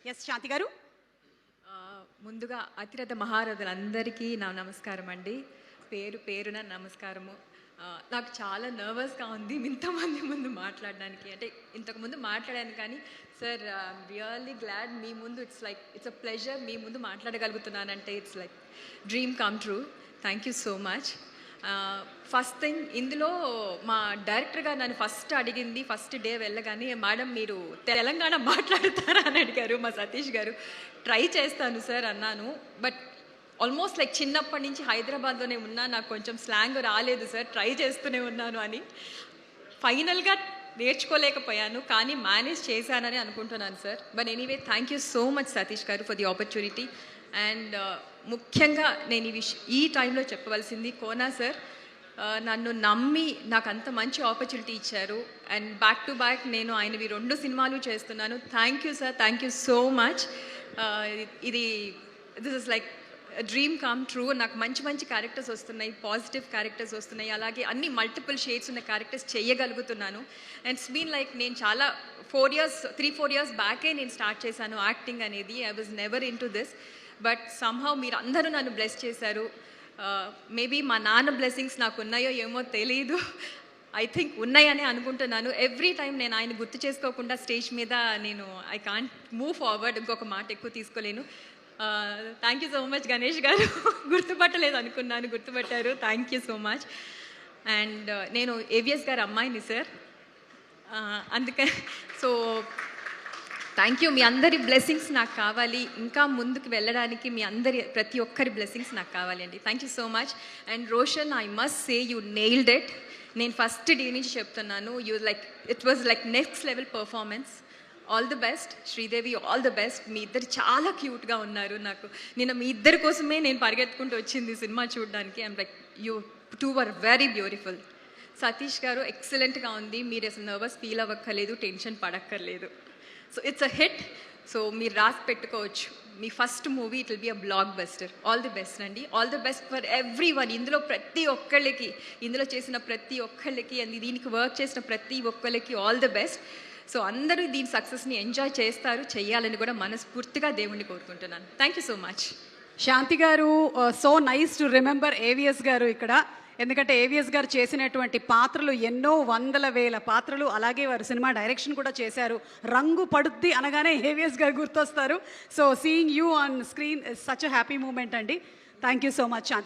Yes శాంతి గారు. ముందుగా అతిరథ మహారథులందరికీ నా నమస్కారం అండి. పేరు పేరున నమస్కారము. నాకు చాలా నర్వస్గా ఉంది ఇంతమంది ముందు మాట్లాడడానికి. అంటే ఇంతకుముందు మాట్లాడాను కానీ సార్ రియల్లీ గ్లాడ్ మీ ముందు ఇట్స్ అ ప్లెజర్ మీ ముందు మాట్లాడగలుగుతున్నానంటే it's like dream come true. Thank you so much. First thing ఇందులో మా డైరెక్టర్ గారు నన్ను ఫస్ట్ అడిగింది ఫస్ట్ డే వెళ్ళగానే, మేడం మీరు తెలంగాణ మాట్లాడతారా అని అడిగారు మా సతీష్ గారు. ట్రై చేస్తాను సార్ అన్నాను. బట్ ఆల్మోస్ట్ లైక్ చిన్నప్పటి నుంచి హైదరాబాద్లోనే ఉన్నా, నాకు కొంచెం స్లాంగ్ రాలేదు సార్, ట్రై చేస్తూనే ఉన్నాను అని. ఫైనల్గా నేర్చుకోలేకపోయాను కానీ మేనేజ్ చేశానని అనుకుంటున్నాను sir. But anyway thank you so much Satish గారు ఫర్ ది ఆపర్చునిటీ. అండ్ ముఖ్యంగా నేను ఈ టైంలో చెప్పవలసింది కోనా సార్. నన్ను నమ్మి నాకు అంత మంచి ఆపర్చునిటీ ఇచ్చారు. అండ్ బ్యాక్ టు బ్యాక్ నేను ఆయనవి 2 సినిమాలు చేస్తున్నాను. Thank you sir, thank you so much. This is like dream come true. నాకు మంచి మంచి క్యారెక్టర్స్ వస్తున్నాయి, పాజిటివ్ క్యారెక్టర్స్ వస్తున్నాయి, అలాగే అన్ని మల్టిపుల్ షేడ్స్ ఉన్న క్యారెక్టర్స్ చేయగలుగుతున్నాను. అండ్ ఇట్స్ బీన్ లైక్ నేను చాలా 3-4 ఇయర్స్ బ్యాకే నేను స్టార్ట్ చేశాను యాక్టింగ్ అనేది. I was never in to this. But somehow మీరు అందరూ నన్ను బ్లెస్ చేశారు. మేబీ మా నాన్న బ్లెస్సింగ్స్ నాకు ఉన్నాయో ఏమో తెలీదు, ఐ థింక్ ఉన్నాయని అనుకుంటున్నాను. ఎవ్రీ టైం నేను ఆయన గుర్తు చేసుకోకుండా స్టేజ్ మీద నేను ఐ కాంట్ మూవ్ ఫార్వర్డ్. ఇంకొక మాట ఎక్కువ తీసుకోలేను. Thank you so much Ganesh garu. గుర్తుపట్టలేదు అనుకున్నాను, గుర్తుపట్టారు. Thank you so much. And నేను ఏవిఎస్ గారు అమ్మాయిని సార్, అందుకే సో థ్యాంక్ యూ. మీ అందరి బ్లెస్సింగ్స్ నాకు కావాలి, ఇంకా ముందుకు వెళ్ళడానికి మీ అందరి ప్రతి ఒక్కరి బ్లెస్సింగ్స్ నాకు కావాలి అండి. Thank you so much. And Roshan, I must say you nailed it. నేను ఫస్ట్ డే నుంచి చెప్తున్నాను, it was like next level performance. All the best Sridevi, all the best. మీ ఇద్దరు చాలా క్యూట్గా ఉన్నారు. నాకు నేను మీ ఇద్దరి కోసమే నేను పరిగెత్తుకుంటూ వచ్చింది సినిమా చూడడానికి. I'm like you two are very beautiful. Satish garu ఎక్సలెంట్గా ఉంది. మీరు అసలు నర్వస్ ఫీల్ అవ్వక్కర్లేదు, టెన్షన్ పడక్కర్లేదు. So it's a hit. So మీరు రాసి పెట్టుకోవచ్చు, మీ first movie it will be a blockbuster. All the best అండి, all the best for everyone. ఇందులో ప్రతి ఒక్కళ్ళకి, ఇందులో చేసిన ప్రతి ఒక్కళ్ళకి అండ్ దీనికి వర్క్ చేసిన ప్రతి ఒక్కళ్ళకి ఆల్ ది బెస్ట్. సో అందరూ దీని సక్సెస్ని ఎంజాయ్ చేస్తారు, చెయ్యాలని కూడా మనస్ఫూర్తిగా దేవుణ్ణి కోరుకుంటున్నాను. Thank you so much. Shanti garu, so nice to remember AVS garu ఇక్కడ. ఎందుకంటే ఏవిఎస్ గారు చేసినటువంటి పాత్రలు ఎన్నో వందల వేల పాత్రలు, అలాగే వారు సినిమా డైరెక్షన్ కూడా చేశారు. రంగు పడుద్ది అనగానే ఏవిఎస్ గారు గుర్తొస్తారు. So seeing you on screen is such a happy moment అండి. Thank you so much Shanti.